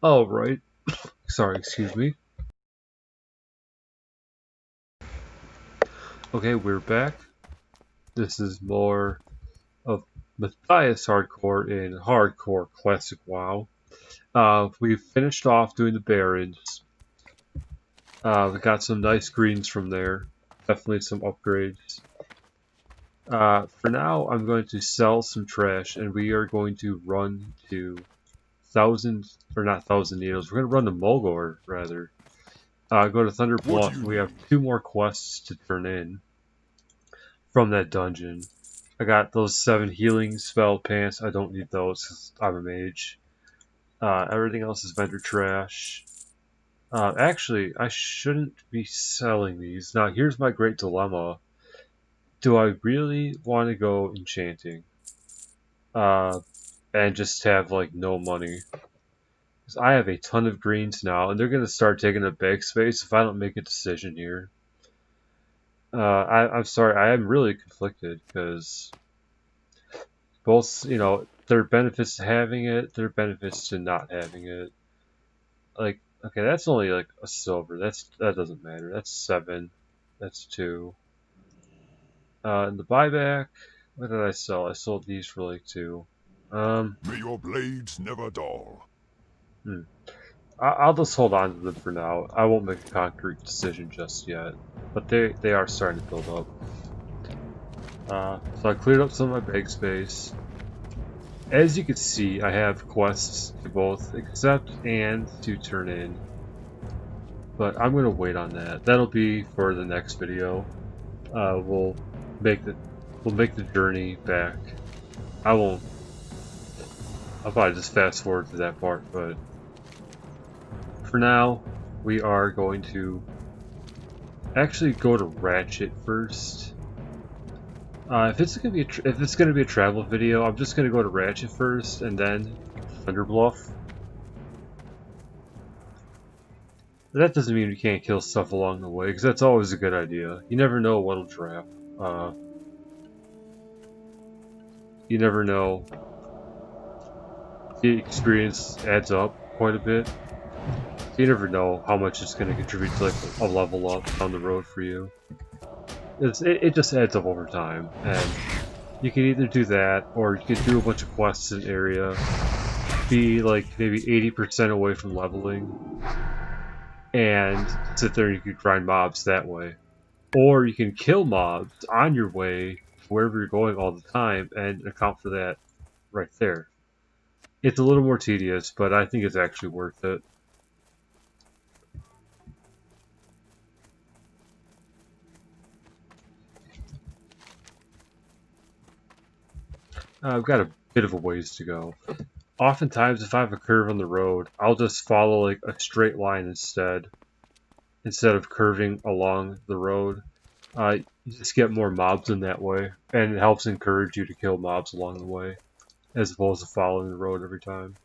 All right. Sorry, excuse me. Okay, we're back. This is more of Matthias hardcore in hardcore classic WoW. We finished off doing the barons. We got some nice greens from there. Definitely some upgrades. For now, I'm going to sell some trash, and we are going to run to not thousand needles. We're going to run to Mulgore rather. Go to Thunder Bluff. We have 2 more quests to turn in from that dungeon. I got those 7 healing spell pants. I don't need those because I'm a mage. Everything else is vendor trash. Actually, I shouldn't be selling these. Now, here's my great dilemma. Do I really want to go enchanting? And just have, like, no money? Because I have a ton of greens now, and they're going to start taking up bag space if I don't make a decision here. I'm sorry, I am really conflicted because both, there are benefits to having it, there are benefits to not having it. Like, okay, that's only like a silver. That doesn't matter. That's 7. That's 2. And the buyback, what did I sell? I sold these for like 2. May your blades never dull. I'll just hold on to them for now. I won't make a concrete decision just yet, but they are starting to build up. So I cleared up some of my bag space. As you can see, I have quests to both accept and to turn in. But I'm gonna wait on that. That'll be for the next video. We'll make the journey back. I'll probably just fast forward to that part, but for now, we are going to actually go to Ratchet first. If it's gonna be a travel video, I'm just gonna go to Ratchet first and then Thunderbluff. That doesn't mean we can't kill stuff along the way, because that's always a good idea. You never know what'll drop. You never know. The experience adds up quite a bit. You never know how much it's going to contribute to like a level up down the road for you. It just adds up over time, and you can either do that, or you can do a bunch of quests in an area, be like maybe 80% away from leveling, and sit there and you can grind mobs that way. Or you can kill mobs on your way to wherever you're going all the time and account for that right there. It's a little more tedious, but I think it's actually worth it. I've got a bit of a ways to go. Oftentimes, if I have a curve on the road, I'll just follow like a straight line instead of curving along the road. You just get more mobs in that way, and it helps encourage you to kill mobs along the way, as opposed to following the road every time.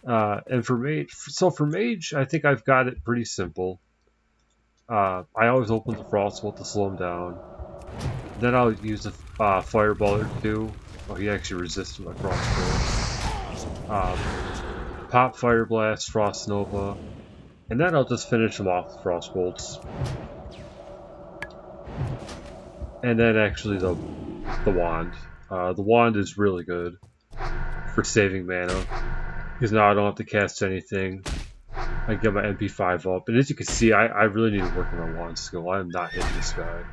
And for Mage, I think I've got it pretty simple. I always open the Frostbolt to slow him down. Then I'll use a Fireball or 2. Oh, he actually resisted my Frostbolt. Pop Fire Blast, Frost Nova, and then I'll just finish him off with Frostbolts. And then actually the Wand. The Wand is really good for saving mana, because now I don't have to cast anything. I get my MP5 up, and as you can see, I really need to work on my Wand skill. I am not hitting this guy.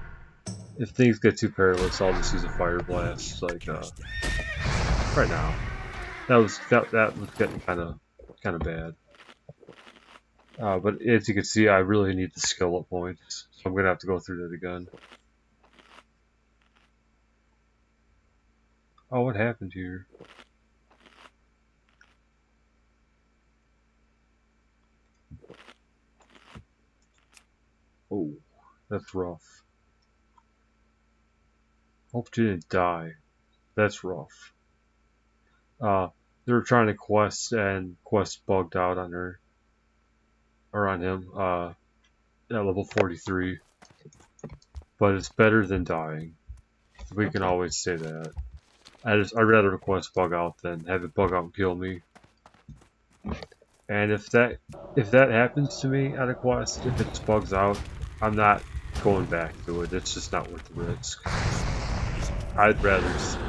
If things get too perilous, I'll just use a Fire Blast, like right now. That was getting kind of bad. But as you can see, I really need the skill up points, so I'm gonna have to go through that again. Oh, what happened here? Oh, that's rough. Hope you didn't die. That's rough. They were trying to quest, and quest bugged out on her. Or on him, at level 43. But it's better than dying. We can always say that. I'd rather request bug out than have it bug out and kill me. And if that happens to me at a quest, if it just bugs out, I'm not going back to it. It's just not worth the risk. I'd rather just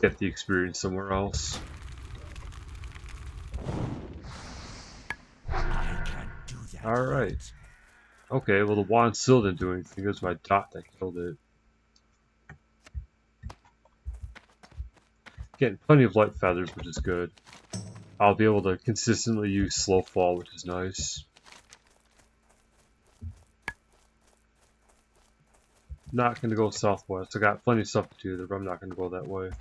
get the experience somewhere else. I can't do that Alright. yet. Okay, well the wand still didn't do anything. It was my dot that killed it. Getting plenty of light feathers, which is good. I'll be able to consistently use slow fall, which is nice. Not going to go southwest. I got plenty of stuff to do there, but I'm not going to go that way.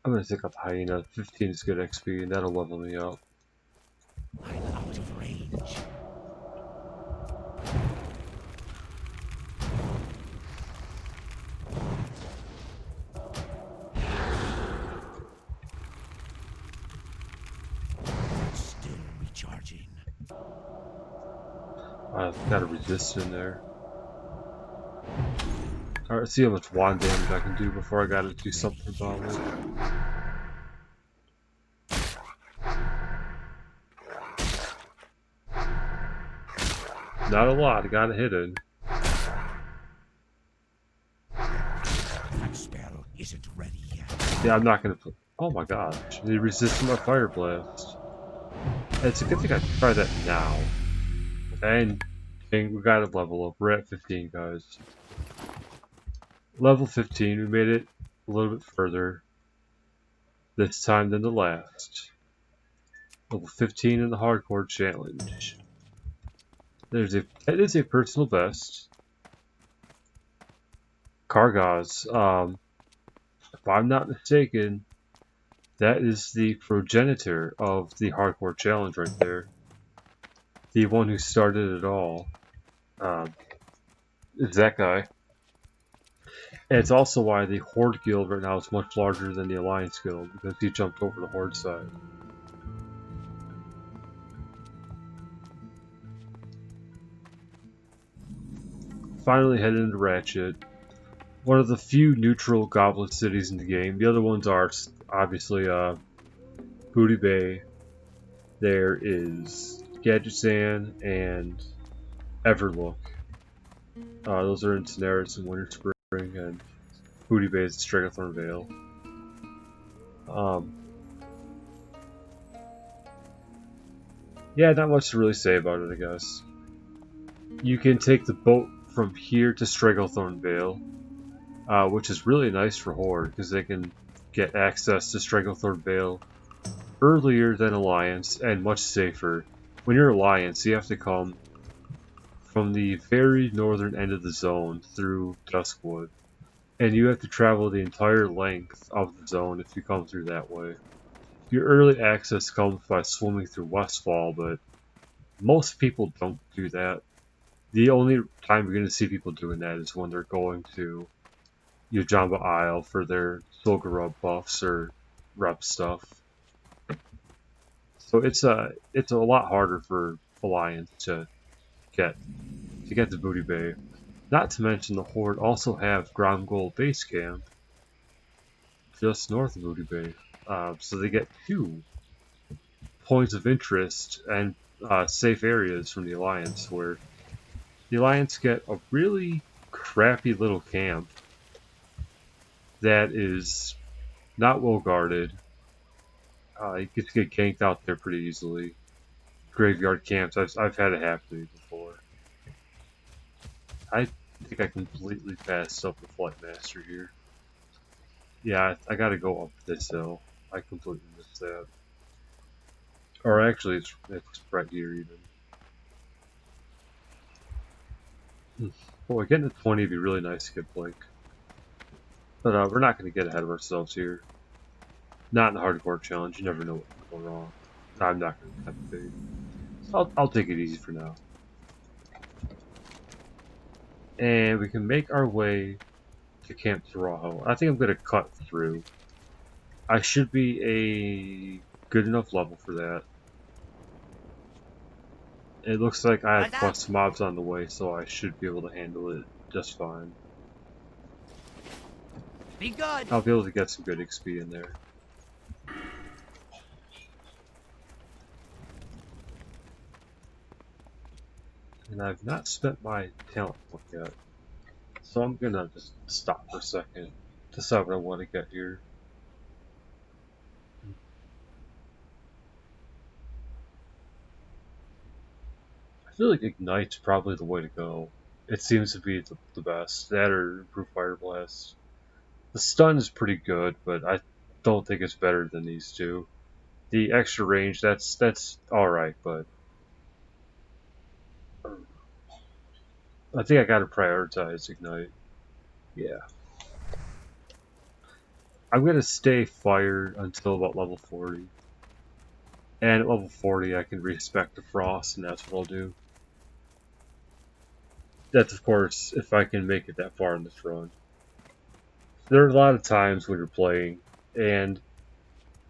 I'm going to take up Hyena. 15 is good XP, and that'll level me up. I'm out of range. Still recharging. I've got a resist in there. Alright, let's see how much wand damage I can do before I gotta do something about it. Not a lot, I got it hidden. That spell isn't ready yet. Yeah, I'm not gonna put. Oh my gosh, they resisted my fire blast. It's a good thing I can try that now. And we gotta level up. We're at 15, guys. Level 15, we made it a little bit further this time than the last. Level 15 in the hardcore challenge. That is a personal best. Kargaz, if I'm not mistaken, that is the progenitor of the hardcore challenge right there. The one who started it all. Is that guy. And it's also why the Horde Guild right now is much larger than the Alliance Guild, because he jumped over the Horde side. Finally headed into Ratchet. One of the few neutral goblin cities in the game. The other ones are obviously Booty Bay. There is Gadgetzan and Everlook. Those are in Sonaris and Winter Spring, and Booty Bay is Stragathorn Vale. Yeah, not much to really say about it, I guess. You can take the boat from here to Stragathorn Vale, which is really nice for Horde, because they can get access to Stragathorn Vale earlier than Alliance, and much safer. When you're Alliance, you have to come from the very northern end of the zone through Duskwood, and you have to travel the entire length of the zone if you come through that way. Your early access comes by swimming through Westfall, but most people don't do that. The only time you're going to see people doing that is when they're going to Yojamba Isle for their Solgarub buffs or rep stuff. So it's a lot harder for Alliance to get to Booty Bay. Not to mention the Horde also have Ground Gold Base Camp just north of Booty Bay. So they get 2 points of interest and safe areas from the Alliance, where the Alliance get a really crappy little camp that is not well guarded. You get ganked out there pretty easily. Graveyard camps, I've had it happen to me before. I think I completely passed up the Flight Master here. Yeah, I gotta go up this hill. I completely missed that. Or actually, it's right here even. Boy, getting to 20 would be really nice to get Blink. But we're not going to get ahead of ourselves here. Not in the hardcore challenge. You never know what can go wrong. I'm not going to tempt fate. So I'll take it easy for now. And we can make our way to Camp Taurajo. I think I'm gonna cut through. I should be a good enough level for that. It looks like I have What's up? quest mobs on the way, so I should be able to handle it just fine. Be good. I'll be able to get some good XP in there. And I've not spent my talent point yet. So I'm gonna just stop for a second, decide what I want to get here. I feel like Ignite's probably the way to go. It seems to be the best. That or Improve Fire Blast. The stun is pretty good, but I don't think it's better than these two. The extra range, that's alright, but I think I gotta prioritize Ignite. Yeah. I'm gonna stay Fire until about level 40. And at level 40 I can respec the Frost, and that's what I'll do. That's of course if I can make it that far in this run. There are a lot of times when you're playing and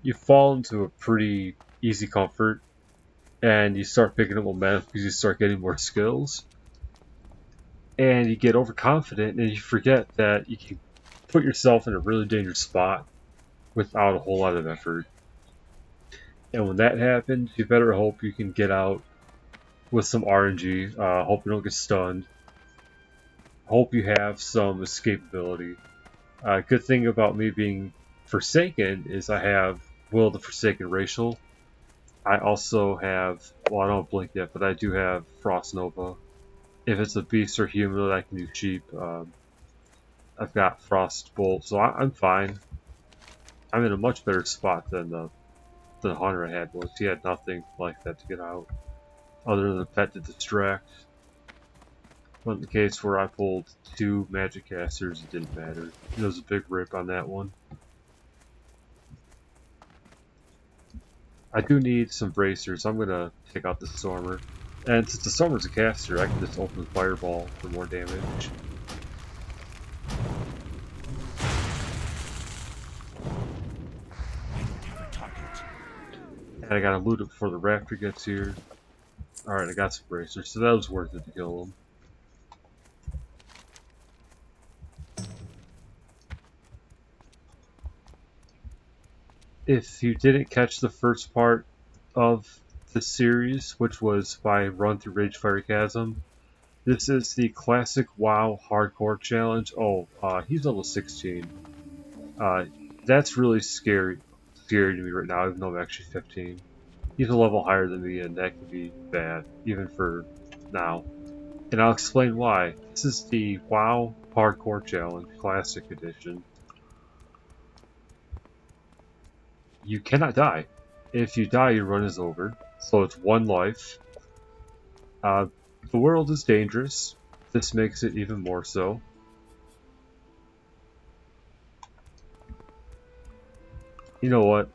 you fall into a pretty easy comfort and you start picking up momentum because you start getting more skills and you get overconfident and you forget that you can put yourself in a really dangerous spot without a whole lot of effort. And when that happens, you better hope you can get out with some RNG. Hope you don't get stunned. Hope you have some escapability. Good thing about me being Forsaken is I have Will of the Forsaken Racial. I also have, well, I don't blink yet, but I do have Frost Nova. If it's a beast or human, I can do cheap. I've got Frost Bolt, so I'm fine. I'm in a much better spot than the Hunter I had was. He had nothing like that to get out, other than the pet to distract. But in the case where I pulled 2 magic casters, it didn't matter. There was a big rip on that one. I do need some bracers. I'm gonna take out the Stormer. And since the Stormer's a caster, I can just open the Fireball for more damage. I don't have a target. And I gotta loot it before the Raptor gets here. Alright, I got some bracers, so that was worth it to kill him. If you didn't catch the first part of the series, which was by Run Through Ragefire Chasm, this is the classic WoW hardcore challenge. Oh, he's level 16. That's really scary to me right now, even though I'm actually 15. He's a level higher than me, and that could be bad, even for now. And I'll explain why. This is the WoW Hardcore Challenge Classic Edition. You cannot die. If you die, your run is over. So it's 1 life. The world is dangerous. This makes it even more so. You know what?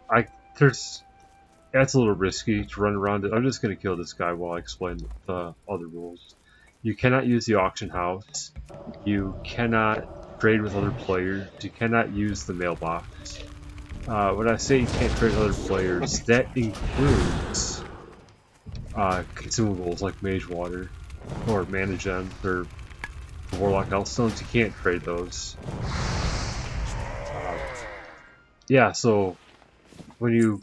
That's a little risky to run around it. I'm just going to kill this guy while I explain the other rules. You cannot use the auction house. You cannot trade with other players. You cannot use the mailbox. When I say you can't trade with other players, that includes consumables like Mage Water or Mana Gems or Warlock Healthstones. You can't trade those. Yeah, so when you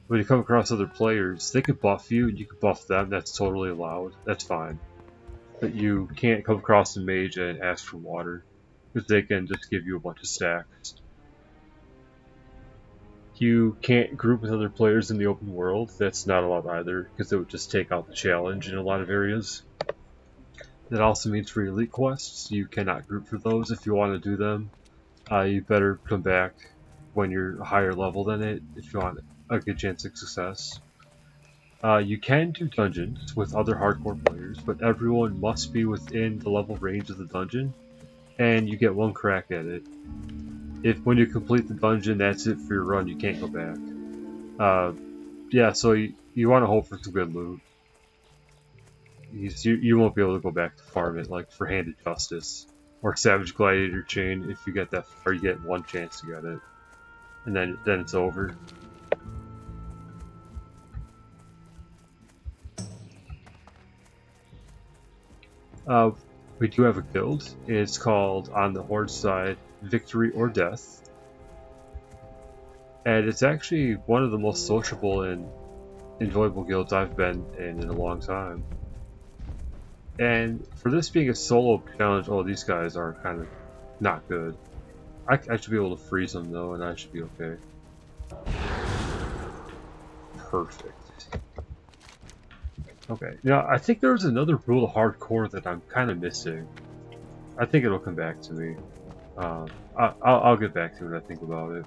come across other players, they could buff you, and you could buff them. That's totally allowed. That's fine. But you can't come across a mage and ask for water, because they can just give you a bunch of stacks. You can't group with other players in the open world. That's not allowed either, because it would just take out the challenge in a lot of areas. That also means for elite quests, you cannot group for those. If you want to do them, you better come back when you're a higher level than it if you want a good chance of success. You can do dungeons with other hardcore players, but everyone must be within the level range of the dungeon, and you get 1 crack at it. If when you complete the dungeon, that's it for your run, you can't go back. Yeah, so you want to hope for some good loot. You won't be able to go back to farm it, like for Handed Justice. or Savage Gladiator chain. If you get that far, you get one chance to get it, and then it's over. Uh, we do have a guild. It's called, on the Horde side, Victory or Death. And it's actually one of the most sociable and enjoyable guilds I've been in a long time. And for this being a solo challenge, oh, these guys are kind of not good. I should be able to freeze them though, and I should be okay. Perfect. Okay, now I think there's another rule of hardcore that I'm kind of missing. I think it'll come back to me. I'll get back to it when I think about it.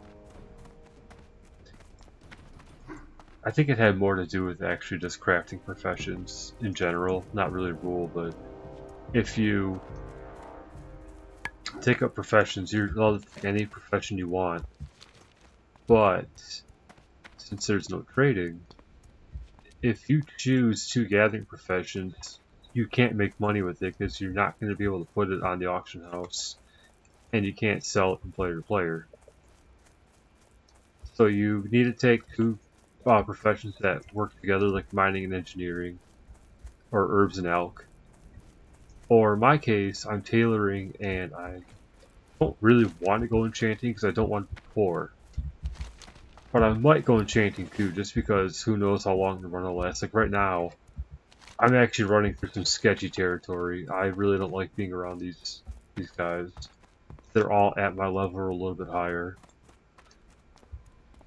I think it had more to do with actually just crafting professions in general, not really a rule, but if you take up professions, you're allowed to take any profession you want, but since there's no trading, if you choose two gathering professions, you can't make money with it because you're not going to be able to put it on the auction house, and you can't sell it from player to player. So you need to take two professions that work together, like mining and engineering, or herbs and elk. Or in my case, I'm tailoring, and I don't really want to go enchanting because I don't want to be poor. But I might go enchanting too, just because who knows how long the run will last. Like right now, I'm actually running through some sketchy territory. I really don't like being around these guys. They're all at my level or a little bit higher.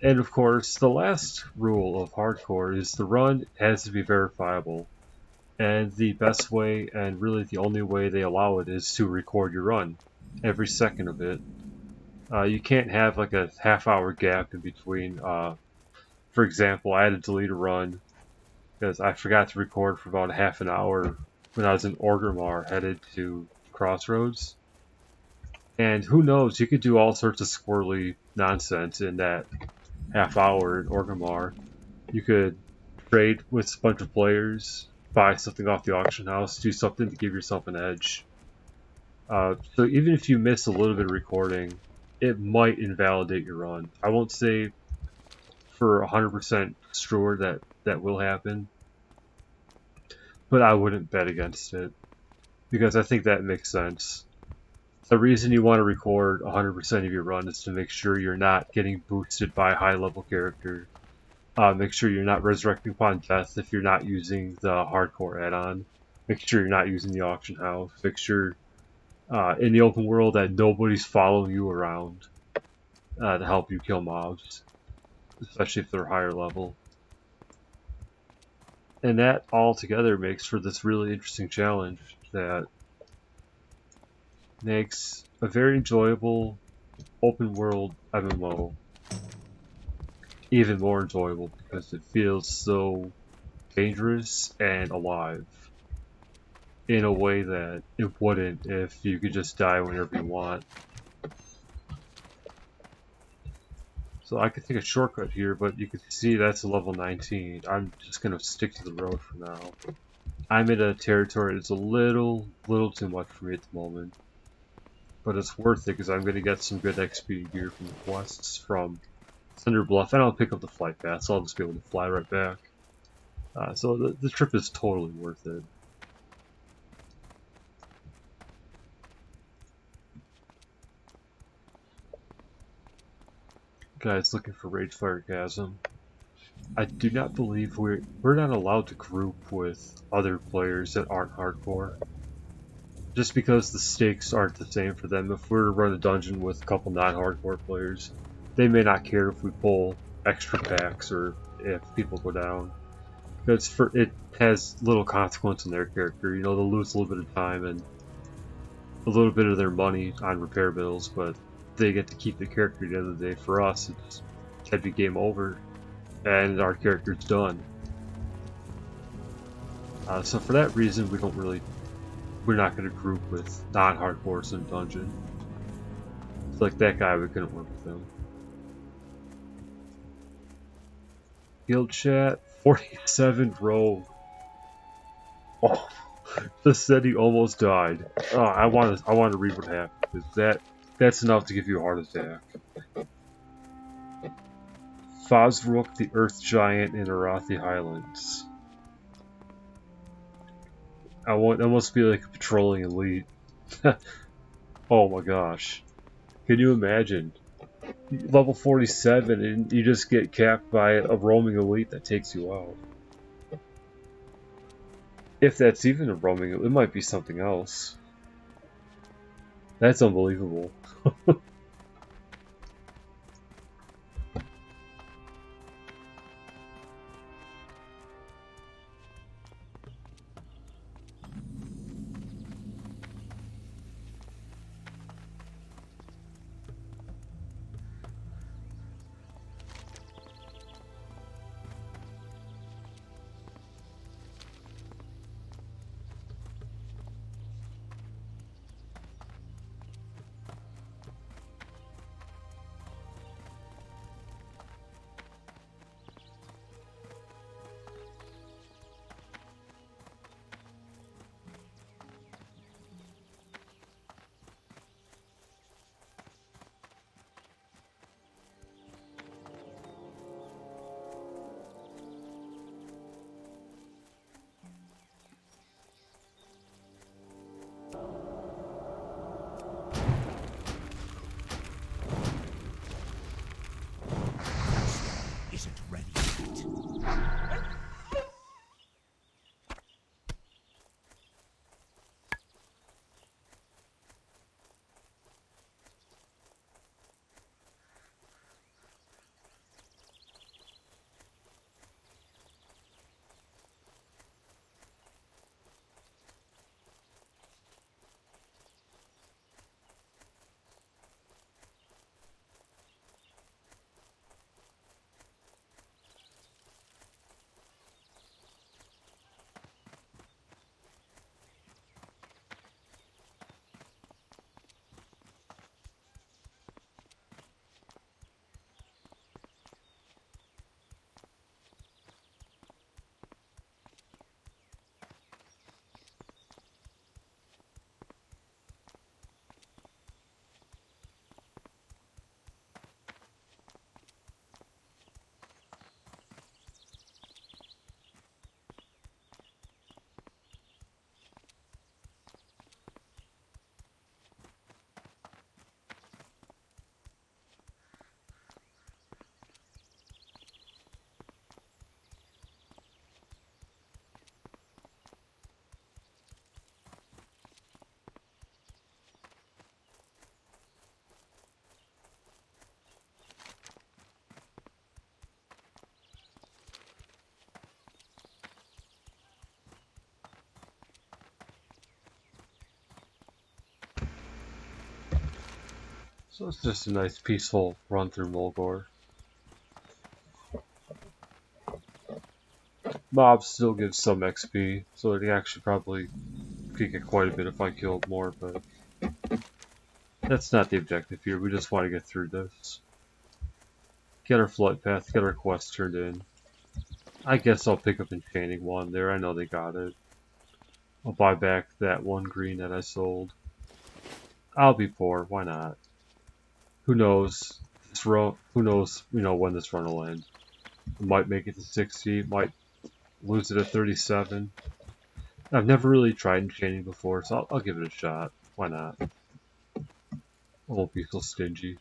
And of course, the last rule of hardcore is the run has to be verifiable. And the best way, and really the only way they allow it, is to record your run, every second of it. You can't have like a half-hour gap in between. For example, I had to delete a run because I forgot to record for about a half an hour when I was in Orgrimmar headed to Crossroads. And who knows, you could do all sorts of squirrely nonsense in that half hour in Orgrimmar. You could trade with a bunch of players, buy something off the auction house, do something to give yourself an edge. So even if you miss a little bit of recording, it might invalidate your run. I won't say for 100% sure that that will happen, but I wouldn't bet against it because I think that makes sense. The reason you want to record 100% of your run is to make sure you're not getting boosted by a high level character. Make sure you're not resurrecting upon death if you're not using the hardcore add-on. Make sure you're not using the auction house. Make sure in the open world that nobody's following you around to help you kill mobs, especially if they're higher level. And that all together makes for this really interesting challenge that makes a very enjoyable open world MMO even more enjoyable because it feels so dangerous and alive in a way that it wouldn't if you could just die whenever you want. So I could take a shortcut here, but you can see that's a level 19. I'm just going to stick to the road for now. I'm in a territory that's a little too much for me at the moment. But it's worth it because I'm going to get some good XP gear from the quests from Thunder Bluff, and I'll pick up the flight path, so I'll just be able to fly right back. So the trip is totally worth it. Guys looking for Ragefire Chasm. I do not believe we're not allowed to group with other players that aren't hardcore. Just because the stakes aren't the same for them. If we're to run a dungeon with a couple non-hardcore players, they may not care if we pull extra packs or if people go down. Because it has little consequence on their character. You know, they'll lose a little bit of time and a little bit of their money on repair bills, but they get to keep the character at the end of the day. For us, it's heavy game over, and our character's done. So for that reason, we're not going to group with non-hardcores in a dungeon. It's like that guy, we couldn't work with him. Guild chat, 47 rogue. Oh, Just said he almost died. Oh, I want to read what happened because that's enough to give you a heart attack. Fosrook, the Earth Giant in Arathi Highlands. That must be like a patrolling elite. Oh my gosh. Can you imagine? Level 47 and you just get capped by a roaming elite that takes you out. If that's even a roaming, it might be something else. That's unbelievable. Isn't ready yet. So it's just a nice peaceful run through Mulgore. Mobs still give some XP, so they actually probably could get quite a bit if I killed more, but that's not the objective here. We just want to get through this. Get our flight path, get our quest turned in. I guess I'll pick up Enchanting one there. I know they got it. I'll buy back that one green that I sold. I'll be poor. Why not? Who knows? Who knows? When this run will end. I might make it to 60. Might lose it at 37. I've never really tried Enchanting before, so I'll give it a shot. Why not? I won't be so stingy.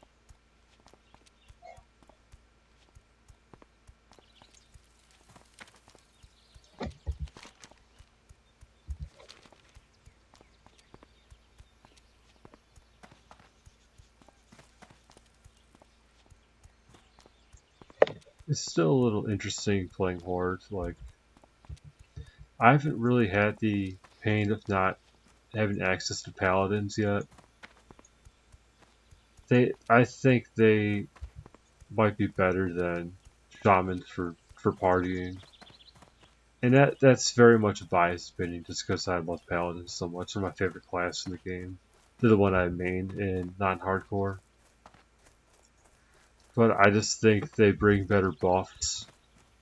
It's still a little interesting playing Horde. Like, I haven't really had the pain of not having access to Paladins yet. I think they might be better than Shamans for partying. And that's very much a biased opinion just because I love Paladins so much. They're my favorite class in the game. They're the one I main in non-hardcore. But I just think they bring better buffs.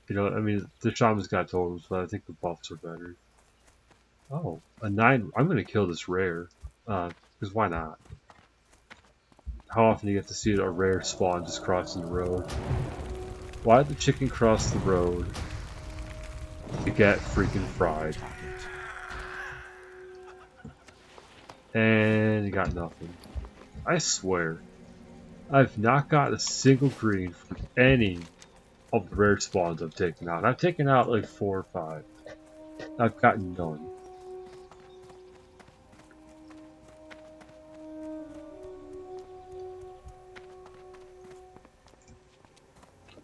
I mean, the Shaman's got totals, but I think the buffs are better. Oh, a 9. I'm going to kill this rare. Because why not? How often do you get to see a rare spawn just crossing the road? Why did the chicken cross the road to get freaking fried? Target. And you got nothing. I swear, I've not got a single green from any of the rare spawns I've taken out. I've taken out like 4 or 5. I've gotten none.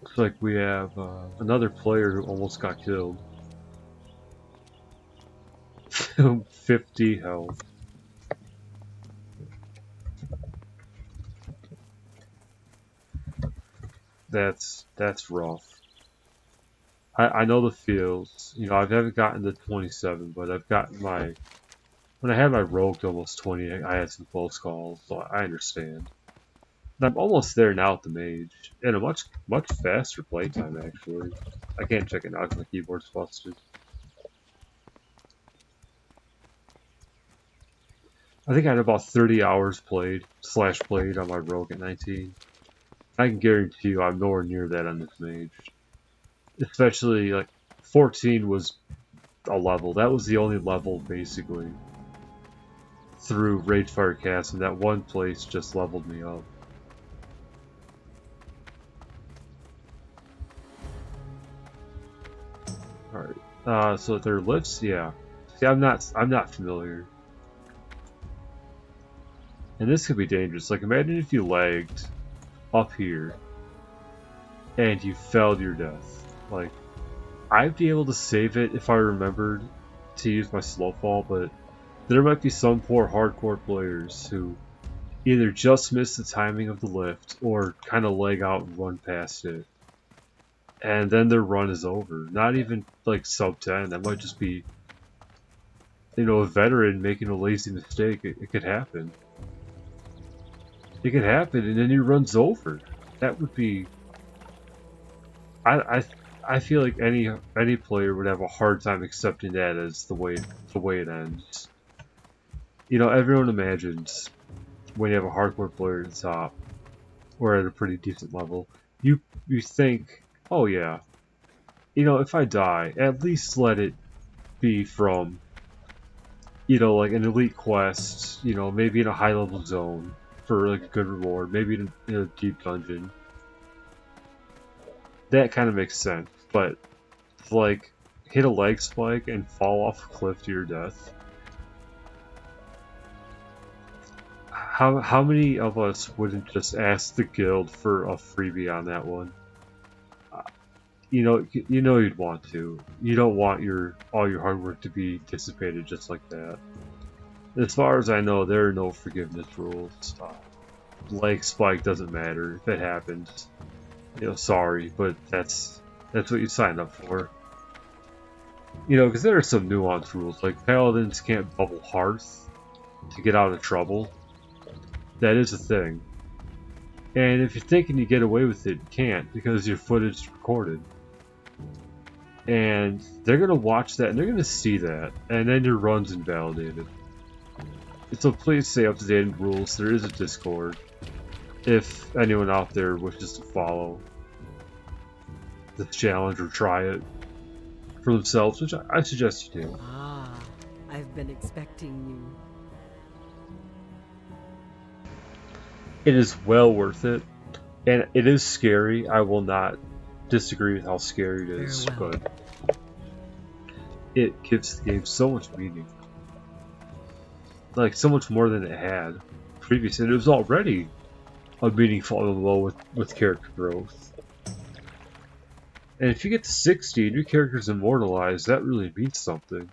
Looks like we have another player who almost got killed. 50 health. That's rough. I know the feels. You know, I haven't gotten to 27, but I've gotten my. When I had my rogue to almost 20, I had some close calls, so I understand. And I'm almost there now with the mage, and a much faster playtime actually. I can't check it now because my keyboard's busted. I think I had about 30 hours played on my rogue at 19. I can guarantee you I'm nowhere near that on this mage. Especially like 14 was a level. That was the only level basically through Ragefire Cast, and that one place just leveled me up. Alright. So their lifts, yeah. See, I'm not familiar. And this could be dangerous. Like imagine if you lagged up here and you fell to your death. Like I'd be able to save it if I remembered to use my slow fall, but there might be some poor hardcore players who either just miss the timing of the lift or kind of leg out and run past it. And then their run is over. Not even like sub 10. That might just be, a veteran making a lazy mistake. It could happen. It could happen, and then your run's over. That would be. I I feel like any player would have a hard time accepting that as the way it ends. Everyone imagines when you have a hardcore player at the top or at a pretty decent level, you think, oh yeah, if I die, at least let it be from, like an elite quest, maybe in a high level zone for like a good reward, maybe in a deep dungeon. That kind of makes sense, but like hit a leg spike and fall off a cliff to your death. How many of us wouldn't just ask the guild for a freebie on that one? You'd want to. You don't want all your hard work to be dissipated just like that. As far as I know, there are no forgiveness rules. Leg spike doesn't matter if it happens. Sorry, but that's what you signed up for. Because there are some nuanced rules, like paladins can't bubble hearth to get out of trouble. That is a thing. And if you're thinking you get away with it, you can't because your footage is recorded. And they're going to watch that and they're going to see that, and then your run's invalidated. So please stay up to date on rules. There is a Discord if anyone out there wishes to follow the challenge or try it for themselves, which I suggest you do. Ah, I've been expecting you. It is well worth it, and it is scary. I will not disagree with how scary it is, Farewell. but it gives the game so much meaning. Like, so much more than it had previously. And it was already a meaningful MMO with character growth. And if you get to 60 and your character's immortalized, that really means something.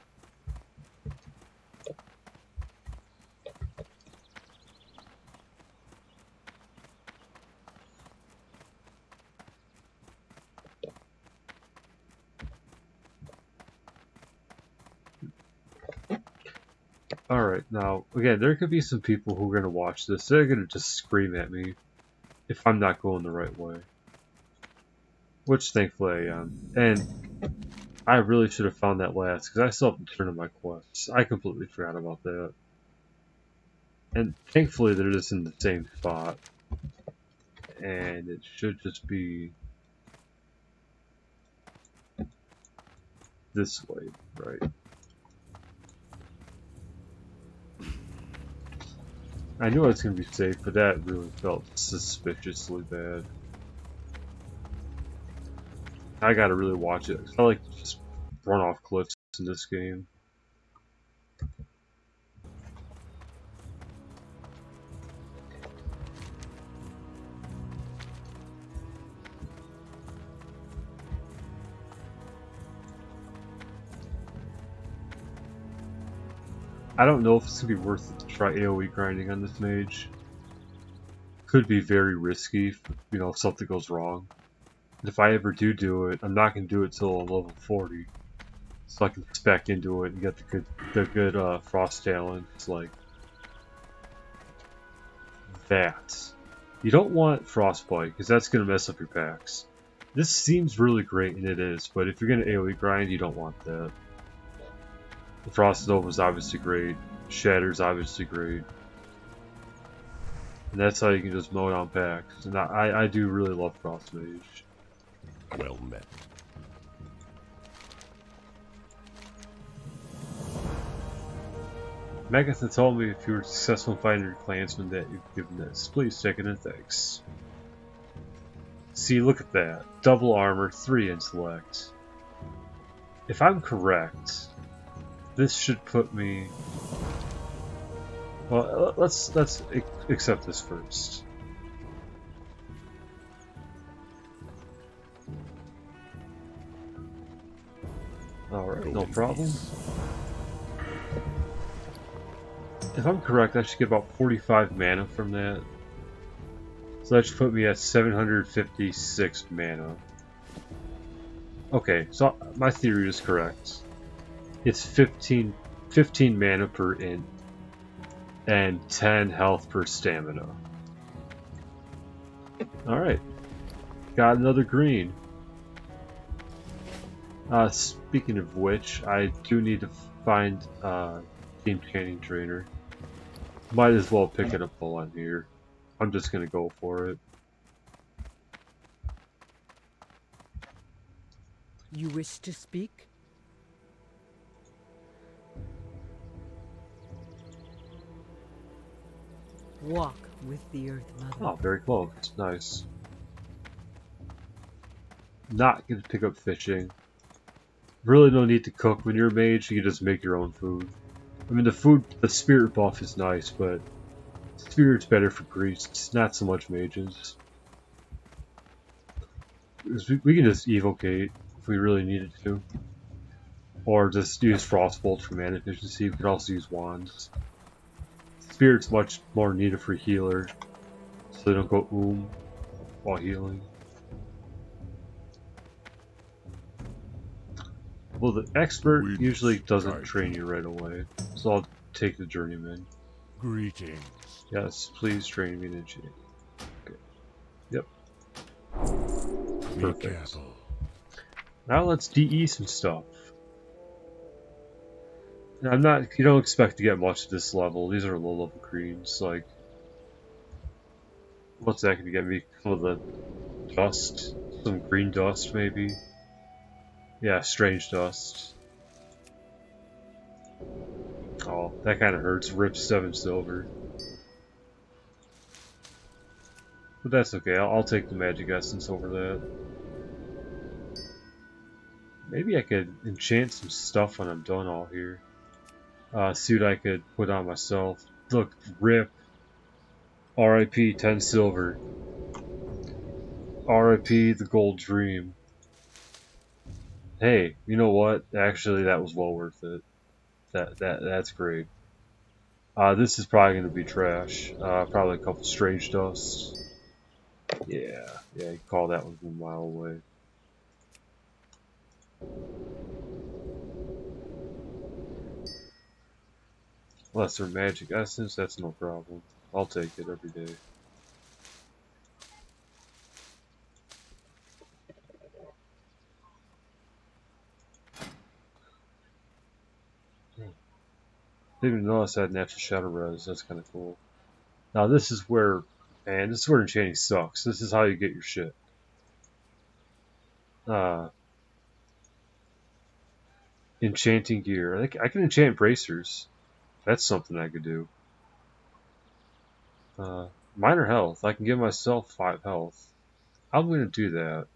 Alright, now, again, there could be some people who are going to watch this. They're going to just scream at me if I'm not going the right way. Which, thankfully, I am. And I really should have found that last, because I still haven't turned in my quests. I completely forgot about that. And thankfully they're just in the same spot. And it should just be this way, right? I knew it's going to be safe, but that really felt suspiciously bad. I gotta really watch it. I like to just run off cliffs in this game. I don't know if it's going to be worth it to try AoE grinding on this mage. Could be very risky if, if something goes wrong. And if I ever do it, I'm not going to do it till I'm level 40. So I can spec into it and get the good frost talents like that. You don't want frostbite because that's going to mess up your packs. This seems really great, and it is, but if you're going to AoE grind, you don't want that. The Frost Nova is obviously great. Shatter's obviously great. And that's how you can just mow down packs. And I do really love Frost Mage. Well met. Megatha told me if you were successful in finding your clansman that you've given this. Please take it and thanks. See, look at that. Double armor, 3 intellect. If I'm correct, this should put me... Well, let's accept this first. Alright, no problem. If I'm correct, I should get about 45 mana from that. So that should put me at 756 mana. Okay, so my theory is correct. It's 15 mana per int and 10 health per stamina. Alright. Got another green. Speaking of which, I do need to find Team Canning Trainer. Might as well pick it up while I'm here. I'm just gonna go for it. You wish to speak? Walk with the Earth Mother. Oh, very close. Nice. Not gonna pick up fishing. Really no need to cook when you're a mage, you can just make your own food. I mean, the spirit buff is nice, but spirit's better for priests, not so much mages. We can just evocate if we really needed to. Or just use Frostbolt for mana efficiency. We could also use wands. Spirit's much more needed for healer, so they don't go while healing. Well, the expert usually doesn't train you right away, so I'll take the journeyman. Greetings. Yes, please train me to G. Okay. Yep. Be Perfect. careful. Now let's DE some stuff. Now, you don't expect to get much at this level. These are low level greens. Like, what's that going to get me? Some of the dust, some green dust, maybe. Yeah, strange dust. Oh, that kind of hurts. Rip 7 silver. But that's okay. I'll take the magic essence over that. Maybe I could enchant some stuff when I'm done all here. Suit I could put on myself. Look, rip. RIP 10 silver. RIP the gold dream. Hey, you know what? Actually, that was well worth it. That's great. This is probably going to be trash. Probably a couple strange dust. Yeah, you call that one from a mile away. Lesser magic essence, that's no problem. I'll take it every day. Didn't even notice I had natural shadow res. That's kind of cool. Now this is where, man, this is where enchanting sucks. This is how you get your shit. Uh, Enchanting gear. I can enchant bracers. That's something I could do. Minor health. I can give myself 5 health. I'm gonna do that.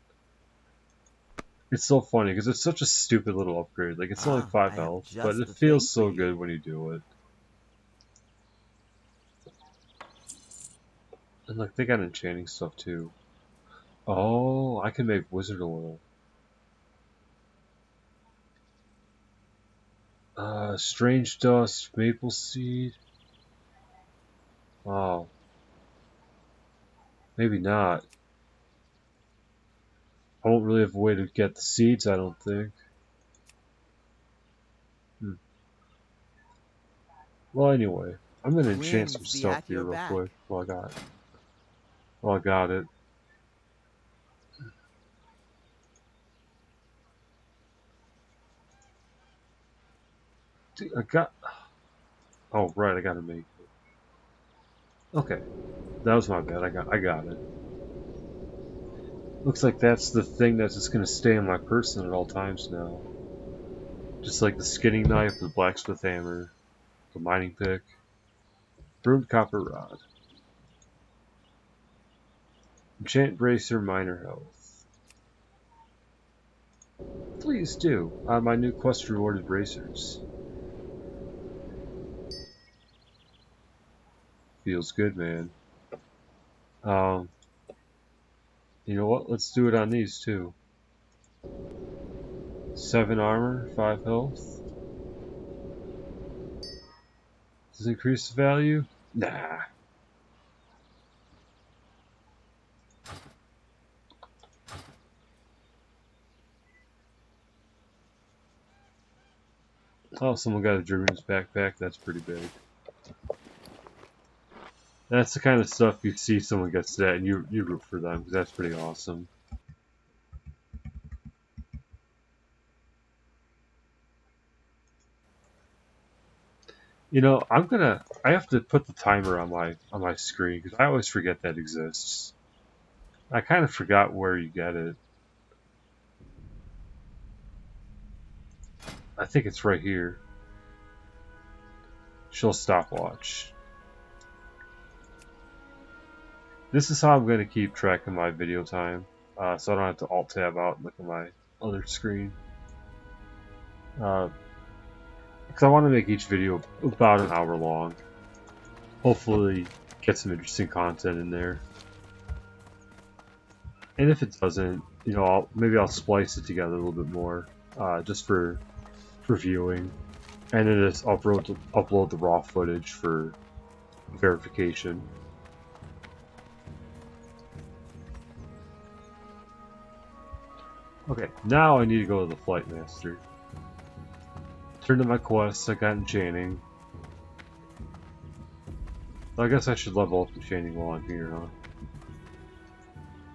It's so funny because it's such a stupid little upgrade. Like it's only Ah, 5 I have health, but just it the thing feels for so you. good when you do it. And like they got enchanting stuff too. Oh, I can make wizard oil. Strange dust, maple seed. Oh, maybe not. I won't really have a way to get the seeds, I don't think. Hmm. Well, anyway, I'm gonna enchant some Winds be stuff at here your real back. quick while I got it. While I got it. Dude, I got. Oh right, I gotta make it. Okay, that was my bad. I got it. Looks like that's the thing that's just gonna stay in my person at all times now. Just like the skinning knife, the blacksmith hammer, the mining pick, ruined copper rod, enchant bracer, minor health. Please do. My new quest rewarded bracers. Feels good, man. Um, you know what? Let's do it on these too. 7 armor, 5 health. Does it increase the value? Nah. Oh, someone got a German's backpack. That's pretty big. That's the kind of stuff you see someone gets that and you root for them because that's pretty awesome. You know, I have to put the timer on my screen because I always forget that exists. I kind of forgot where you get it. I think it's right here. Show stopwatch. This is how I'm going to keep track of my video time, so I don't have to alt tab out and look at my other screen. Because I want to make each video about an hour long. Hopefully, get some interesting content in there. And if it doesn't, you know, maybe I'll splice it together a little bit more, just for viewing, and then just upload the raw footage for verification. Okay, now I need to go to the Flight Master. Turn to my quests. I got enchanting. I guess I should level up enchanting while I'm here, huh?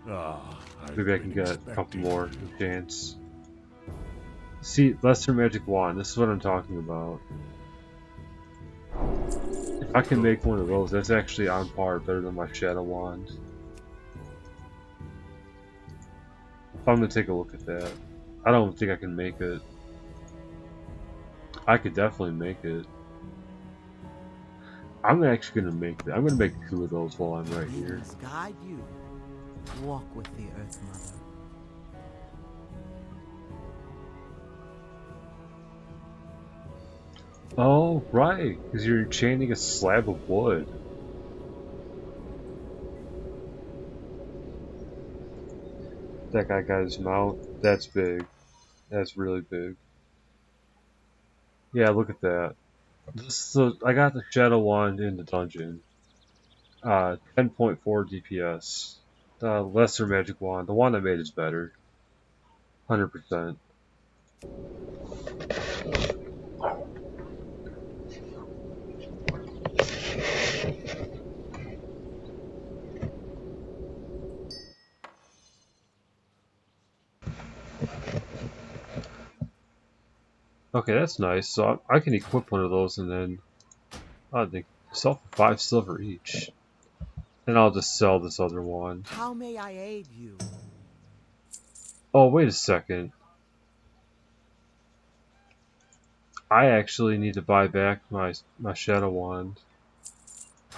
Ah, I've Maybe I can been get a couple expecting more you. enchants. See, Lesser Magic Wand. This is what I'm talking about. If I can make one of those, that's actually on par better than my Shadow Wand. I'm gonna take a look at that. I don't think I can make it. I could definitely make it. I'm actually gonna make that. I'm gonna make 2 of those while I'm right here. Winds guide you. Walk with the Earth Mother. Oh, right, because you're enchanting a slab of wood. That guy got his mount. That's big. That's really big. Yeah, look at that. So I got the Shadow Wand in the dungeon. 10.4 DPS. The Lesser Magic Wand. The one I made is better. 100%. Okay, that's nice. So I can equip one of those and then Oh, they sell for 5 silver each. And I'll just sell this other one. How may I aid you? Oh, wait a second. I actually need to buy back my Shadow Wand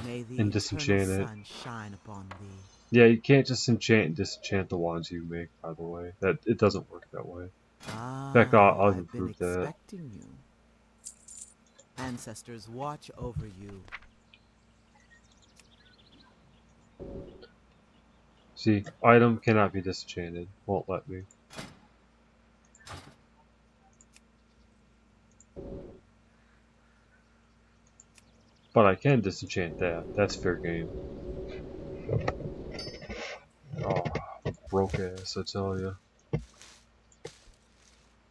May the and eternal disenchant it. sun shine upon thee. Yeah, you can't just enchant and disenchant the wands you make, by the way. It doesn't work that way. In fact, I'll I've been improve that. expecting you. Ancestors watch over you. See, item cannot be disenchanted. Won't let me. But I can disenchant that. That's fair game. Oh, broke ass, I tell ya.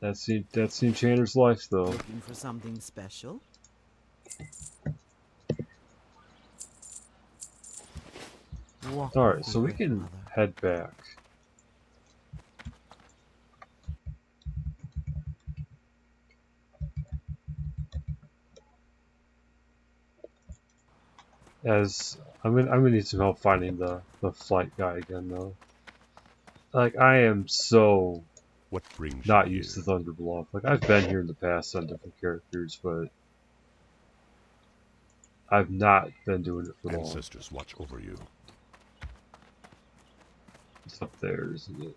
That's the enchanter's life, though. Looking for something special? Walk Alright, with so the we Earth can Mother. head back. As I'm gonna need some help finding the flight guy again, though. Like, I am so What brings you not here? used to Thunder Bluff. Like, I've been here in the past on different characters, but I've not been doing it for long. Ancestors watch over you. It's up there, isn't it?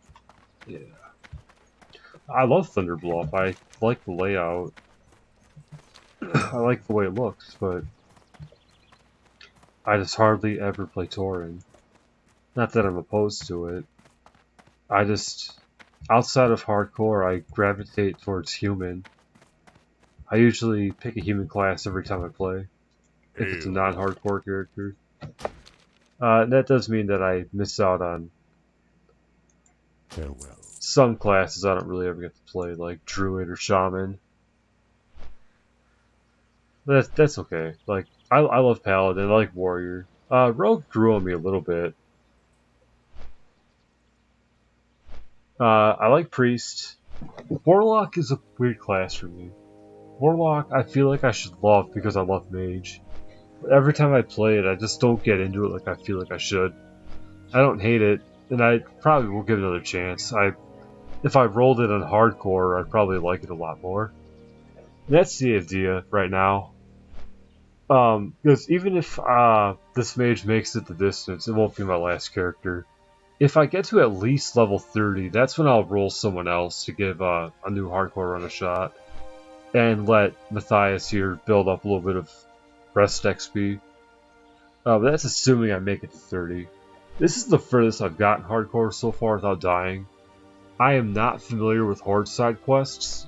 Yeah. I love Thunder Bluff. I like the layout. I like the way it looks, but I just hardly ever play Tauren. Not that I'm opposed to it. I just, outside of hardcore, I gravitate towards human. I usually pick a human class every time I play, if it's a Hail. non-hardcore character. That does mean that I miss out on Farewell. some classes I don't really ever get to play, like Druid or Shaman. That's okay. Like, I love Paladin, I like Warrior. Rogue grew on me a little bit. I like Priest. Warlock is a weird class for me. Warlock, I feel like I should love because I love Mage. But every time I play it, I just don't get into it like I feel like I should. I don't hate it, and I probably will give it another chance. If I rolled it on hardcore, I'd probably like it a lot more. And that's the idea right now. Because even if this mage makes it the distance, it won't be my last character. If I get to at least level 30, that's when I'll roll someone else to give a new hardcore run a shot. And let Matthias here build up a little bit of rest XP. But that's assuming I make it to 30. This is the furthest I've gotten hardcore so far without dying. I am not familiar with Horde side quests,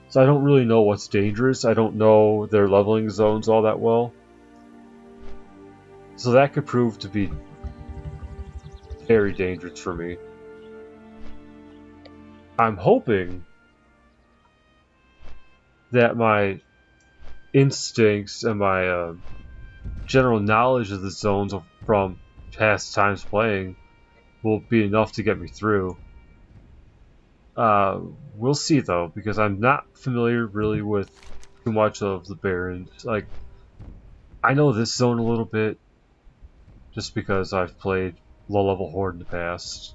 so I don't really know what's dangerous. I don't know their leveling zones all that well. So that could prove to be very dangerous for me. I'm hoping that my instincts and my general knowledge of the zones from past times playing will be enough to get me through. We'll see though, because I'm not familiar really with too much of the Barrens. Like, I know this zone a little bit, just because I've played low-level Horde in the past.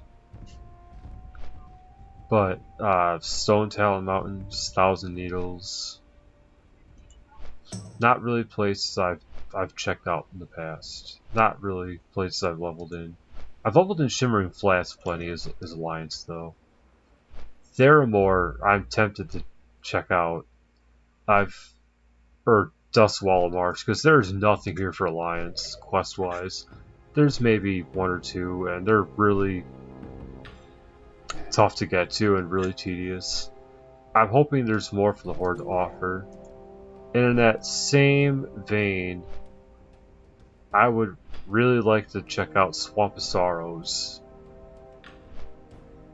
But Stone Talon Mountains, Thousand Needles, not really places I've checked out in the past. Not really places I've leveled in. I've leveled in Shimmering Flats plenty as Alliance though. Theramore, I'm tempted to check out. Or Dustwall Marsh, because there's nothing here for Alliance, quest-wise. There's maybe one or two, and they're really tough to get to and really tedious. I'm hoping there's more for the Horde to offer. And in that same vein, I would really like to check out Swamp of Sorrows.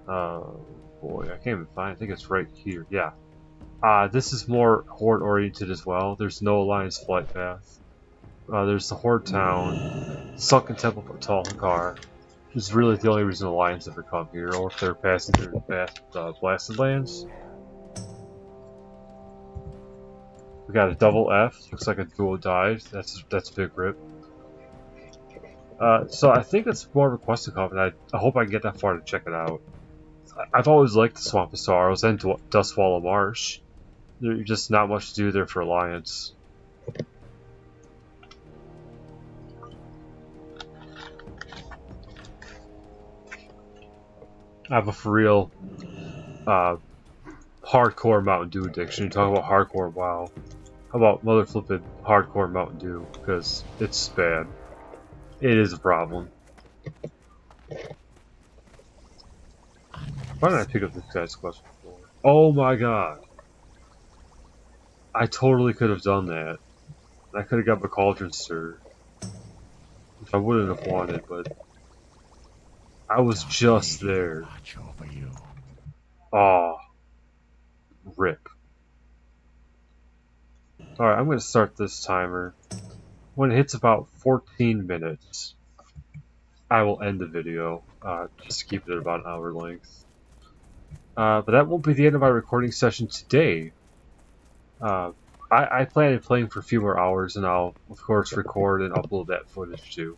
Boy, I can't even find it. I think it's right here. Yeah. This is more Horde oriented as well. There's no Alliance flight path. There's the Horde Town, Sunken Temple of Talhakar. Which is really the only reason Alliance ever come here, or if they're passing through the Blasted Lands. We got a double F. Looks like a duo died. That's a big rip. So I think it's more of a quest to come, and I hope I can get that far to check it out. I've always liked the Swamp of Sorrows and Dustwallow Marsh. There's just not much to do there for Alliance. I have a for real hardcore Mountain Dew addiction. You talk about hardcore WoW. How about mother flipping hardcore Mountain Dew? Because it's bad. It is a problem. Why didn't I pick up this guy's quest before? Oh my god! I totally could have done that. I could have got the Cauldron Stir, which I wouldn't have wanted, but I was just there. Aw. Rip. Alright, I'm going to start this timer. When it hits about 14 minutes, I will end the video, just to keep it at about an hour length. But that won't be the end of my recording session today. I plan on playing for a few more hours, and I'll, of course, record and upload that footage too.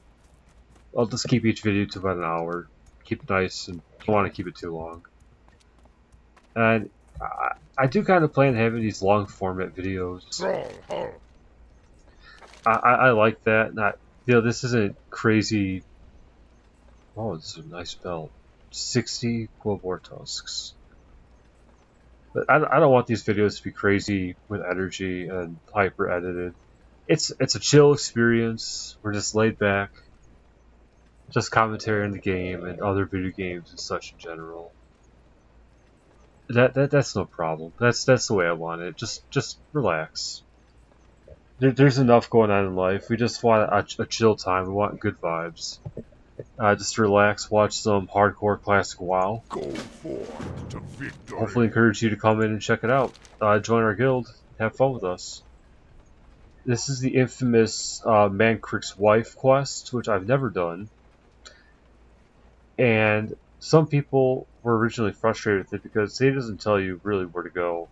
I'll just keep each video to about an hour. Keep it nice, and don't want to keep it too long. And I do kind of plan having these long format videos. I like that. Not, this isn't crazy. Oh, this is a nice belt. 60 Gold War Tusks. But I don't want these videos to be crazy with energy and hyper edited. It's a chill experience. We're just laid back. Just commentary on the game and other video games and such in general. That's no problem. That's the way I want it. Just relax. There's enough going on in life. We just want a chill time. We want good vibes. Just relax, watch some hardcore classic WoW. Go forth to victory. Hopefully encourage you to come in and check it out. Join our guild. Have fun with us. This is the infamous Mancrick's Wife quest, which I've never done. And some people were originally frustrated with it because it doesn't tell you really where to go.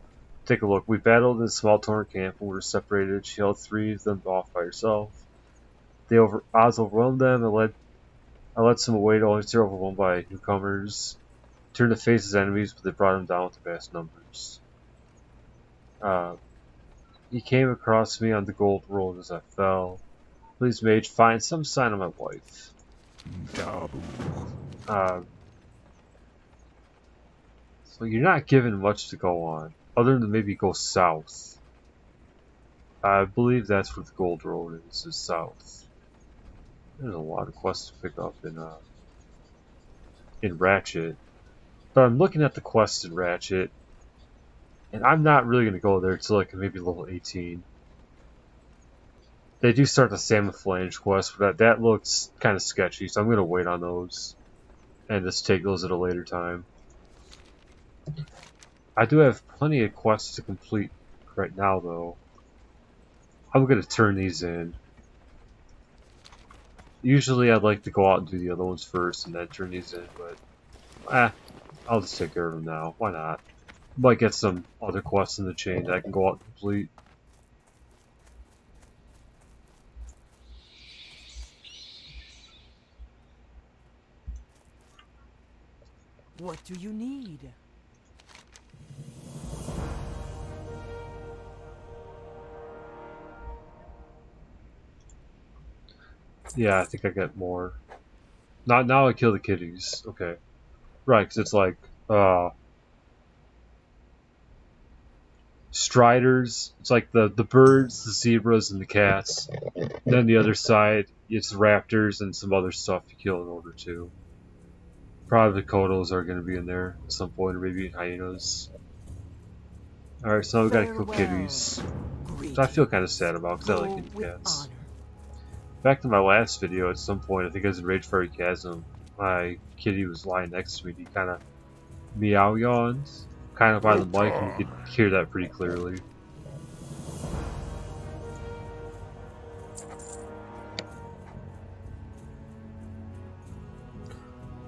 Take a look. We battled in a small torrent camp and we were separated. She held 3 of them off by herself. Odds overwhelmed them and I led some away to only stay overwhelmed by newcomers. Turned to face his enemies, but they brought him down with vast numbers. He came across me on the gold road as I fell. Please, Mage, find some sign of my wife. So you're not given much to go on, other than maybe go south. I believe that's where the gold road is south. There's a lot of quests to pick up in Ratchet. But I'm looking at the quests in Ratchet, and I'm not really going to go there until like maybe level 18. They do start the Salmon Flange quest, but that looks kind of sketchy, so I'm going to wait on those and just take those at a later time. I do have plenty of quests to complete right now, though. I'm going to turn these in. Usually I'd like to go out and do the other ones first and then turn these in, but I'll just take care of them now. Why not? Might get some other quests in the chain that I can go out and complete. What do you need? Yeah, I think I get more. Not now I kill the kitties. Okay. Right, because it's like, striders. It's like the birds, the zebras, and the cats. Then the other side, it's raptors and some other stuff you kill in order to. Probably the kodos are going to be in there at some point, or maybe hyenas. Alright, so now we gotta kill kitties. Which I feel kind of sad about, because I like kitty cats. Back to my last video, at some point, I think it was in Rage Fairy Chasm, my kitty was lying next to me, and he kind of meow yawned, kind of by the mic, and you could hear that pretty clearly.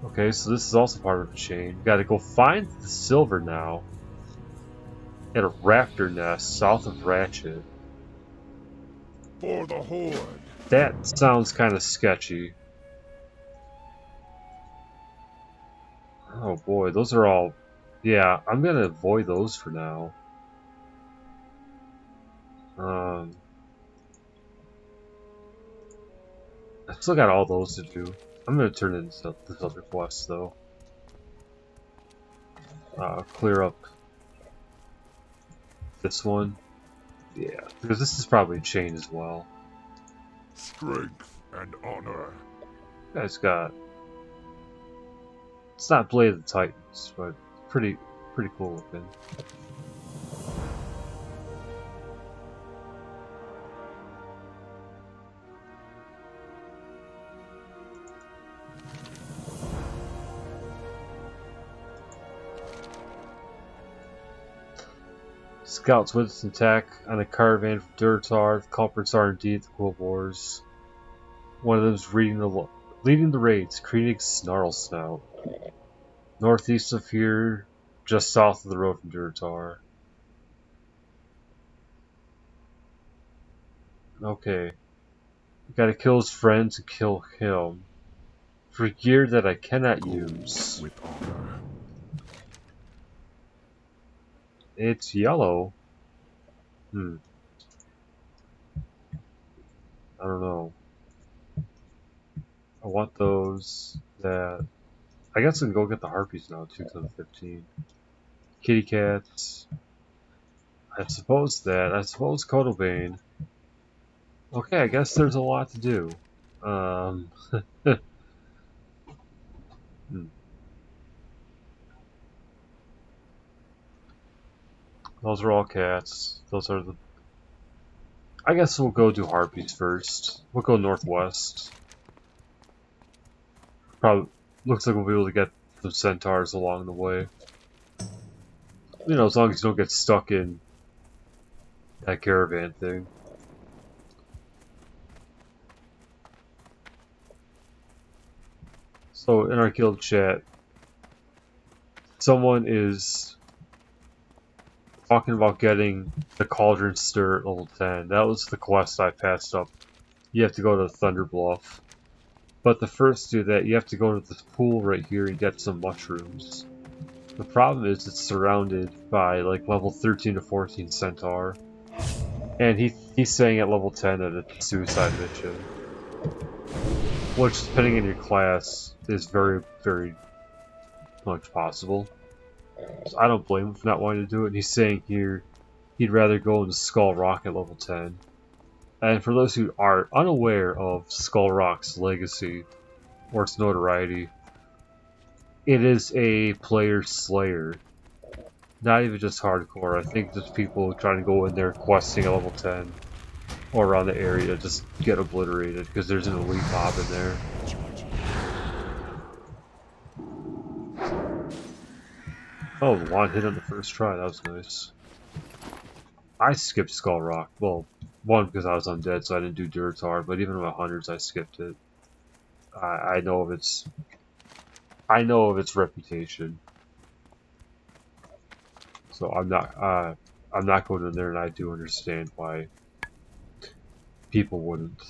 Okay, so this is also part of the chain. We gotta go find the silver now at a raptor nest south of Ratchet. for the Horde. That sounds kind of sketchy. Oh boy, those are all... Yeah, I'm gonna avoid those for now. I still got all those to do. I'm gonna turn in this other quest though. Clear up this one. Yeah, because this is probably a chain as well. Strength and honor. Guys got... It's not Blade of the Titans, but pretty cool looking. Scouts witness an attack on a caravan from Durtar. The culprits are indeed the Quill Boars. One of them is leading the raids, Krennic's Snarl Snout. Northeast of here, just south of the road from Durtar. Okay. Gotta kill his friends and kill him. For gear that I cannot use. With honor. It's yellow. I don't know. I want those that... I guess I can go get the harpies now, 2015. Kitty cats. I suppose Codobane. Okay, I guess there's a lot to do. Those are all cats. Those are the... I guess we'll go do harpies first. We'll go northwest. Probably looks like we'll be able to get some centaurs along the way. You know, as long as you don't get stuck in that caravan thing. So in our guild chat, someone is talking about getting the Cauldron Stir at level 10. That was the quest I passed up. You have to go to Thunder Bluff. But the first to do that, you have to go to this pool right here and get some mushrooms. The problem is it's surrounded by like level 13 to 14 centaur. And he's saying at level 10 that it's a suicide mission. Which, depending on your class, is very, very much possible. So I don't blame him for not wanting to do it. And he's saying here he'd rather go into Skull Rock at level 10. And for those who are unaware of Skull Rock's legacy, or its notoriety, it is a player slayer. Not even just hardcore. I think just people trying to go in there questing at level 10 or around the area just get obliterated because there's an elite mob in there. Oh, one hit on the first try. That was nice. I skipped Skull Rock. Well, one because I was undead, so I didn't do Durtar. But even with hunters, I skipped it. I know of its reputation. So I'm not going in there, and I do understand why people wouldn't.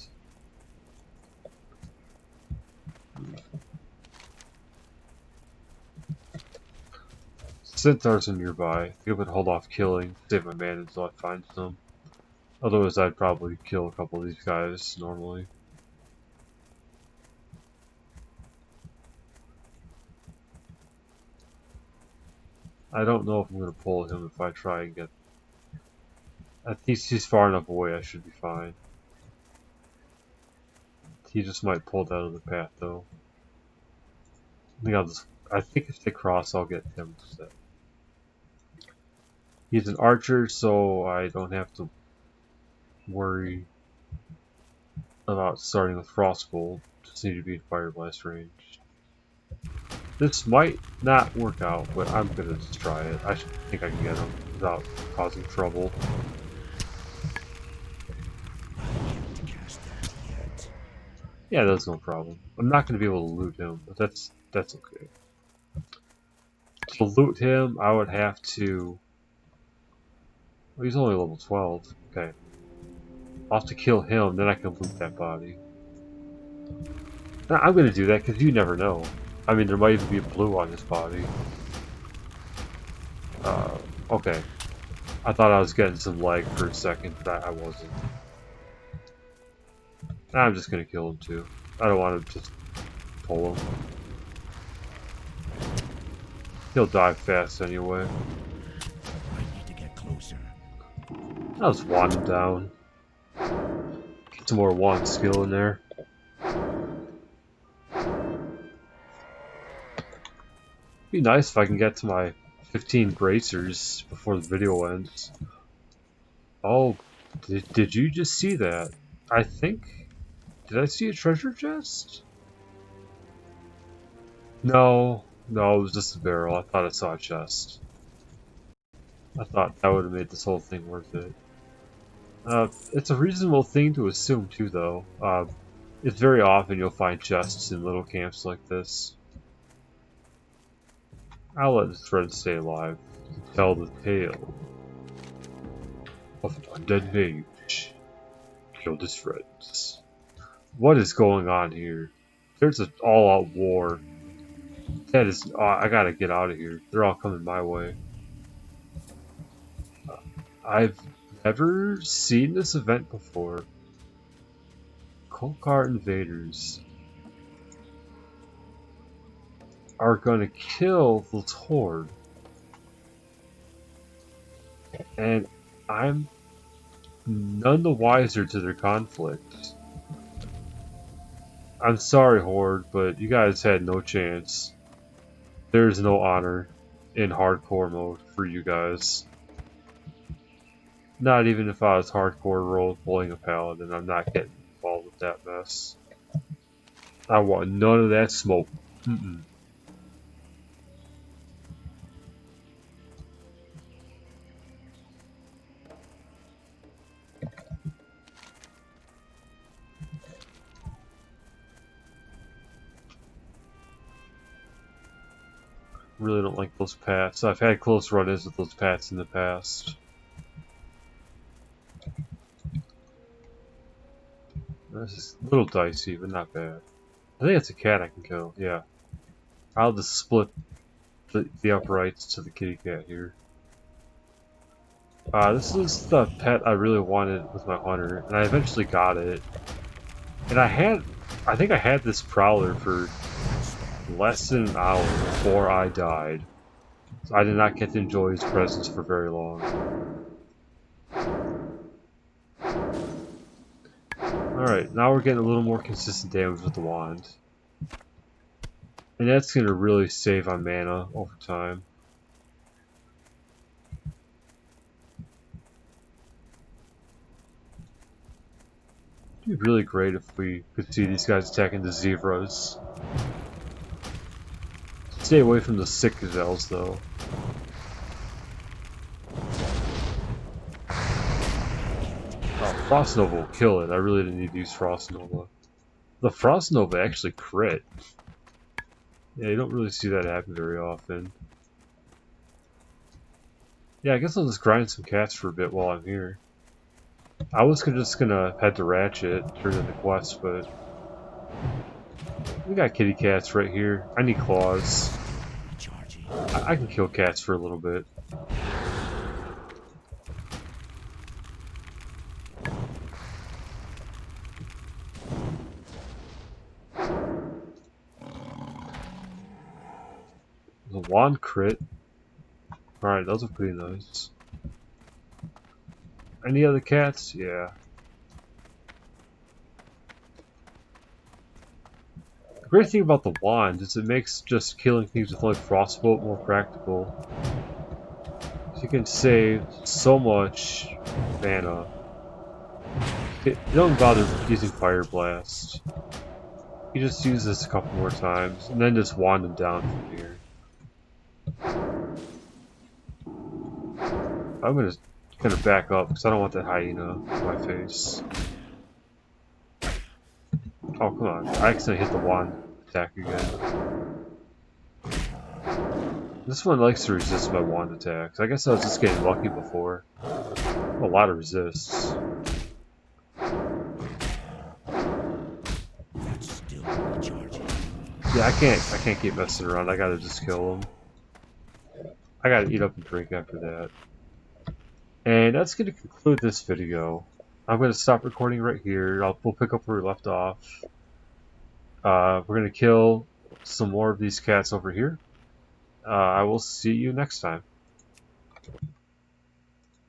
Centaurs are nearby. I think I'm gonna hold off killing, save my mana until I find some. Otherwise, I'd probably kill a couple of these guys normally. I don't know if I'm gonna pull him if I try and get... At least he's far enough away, I should be fine. He just might pull out of the path though. I think if they cross, I'll get him instead. He's an archer, so I don't have to worry about starting with Frostbolt. Just need to be in Fire Blast range. This might not work out, but I'm gonna just try it. I think I can get him without causing trouble. Yeah, that's no problem. I'm not gonna be able to loot him, but that's okay. To loot him, I would have to... Well, he's only level 12. Okay. I'll have to kill him, then I can loot that body. I'm gonna do that because you never know. I mean, there might even be a blue on his body. Okay. I thought I was getting some lag for a second, but I wasn't. I'm just gonna kill him too. I don't want to just pull him. He'll die fast anyway. I need to get closer. I'll just wand him down. Get some more wand skill in there. Be nice if I can get to my 15 bracers before the video ends. Oh, did you just see that? I think... Did I see a treasure chest? No, it was just a barrel. I thought I saw a chest. I thought that would have made this whole thing worth it. It's a reasonable thing to assume too, though. It's very often you'll find chests in little camps like this. I'll let this thread stay alive to tell the tale of an undead mage killed his friends. What is going on here? There's an all-out war. That is... I gotta get out of here. They're all coming my way. I've never seen this event before. Kolkar invaders are gonna kill the horde. And I'm none the wiser to their conflict. I'm sorry, Horde, but you guys had no chance. There's no honor in hardcore mode for you guys. Not even if I was hardcore role-playing a paladin, I'm not getting involved with that mess. I want none of that smoke. Really don't like those paths. I've had close run-ins with those paths in the past. This is a little dicey, but not bad. I think it's a cat I can kill, yeah. I'll just split the uprights to the kitty cat here. This is the pet I really wanted with my hunter, and I eventually got it. And I think I had this prowler for less than an hour before I died. So I did not get to enjoy his presence for very long. Alright, now we're getting a little more consistent damage with the wand. And that's going to really save on mana over time. It'd be really great if we could see these guys attacking the zebras. Stay away from the sick gazelles, though. Oh, Frost Nova will kill it. I really didn't need to use Frost Nova. The Frost Nova actually crit. Yeah, you don't really see that happen very often. Yeah, I guess I'll just grind some cats for a bit while I'm here. I was just gonna head to Ratchet, turn in the quest, but we got kitty cats right here. I need claws. I can kill cats for a little bit. The wand crit. Alright, those are pretty nice. Any other cats? Yeah. The great thing about the wand is it makes just killing things with only frostbolt more practical. You can save so much mana. You don't bother using Fire Blast. You just use this a couple more times, and then just wand them down from here. I'm gonna kind of back up because I don't want that hyena in my face. Oh, come on. I accidentally hit the wand attack again. This one likes to resist my wand attacks. I guess I was just getting lucky before. A lot of resists. Yeah, I can't keep messing around. I gotta just kill them. I gotta eat up and drink after that. And that's gonna conclude this video. I'm gonna stop recording right here. We'll pick up where we left off. We're gonna kill some more of these cats over here. I will see you next time.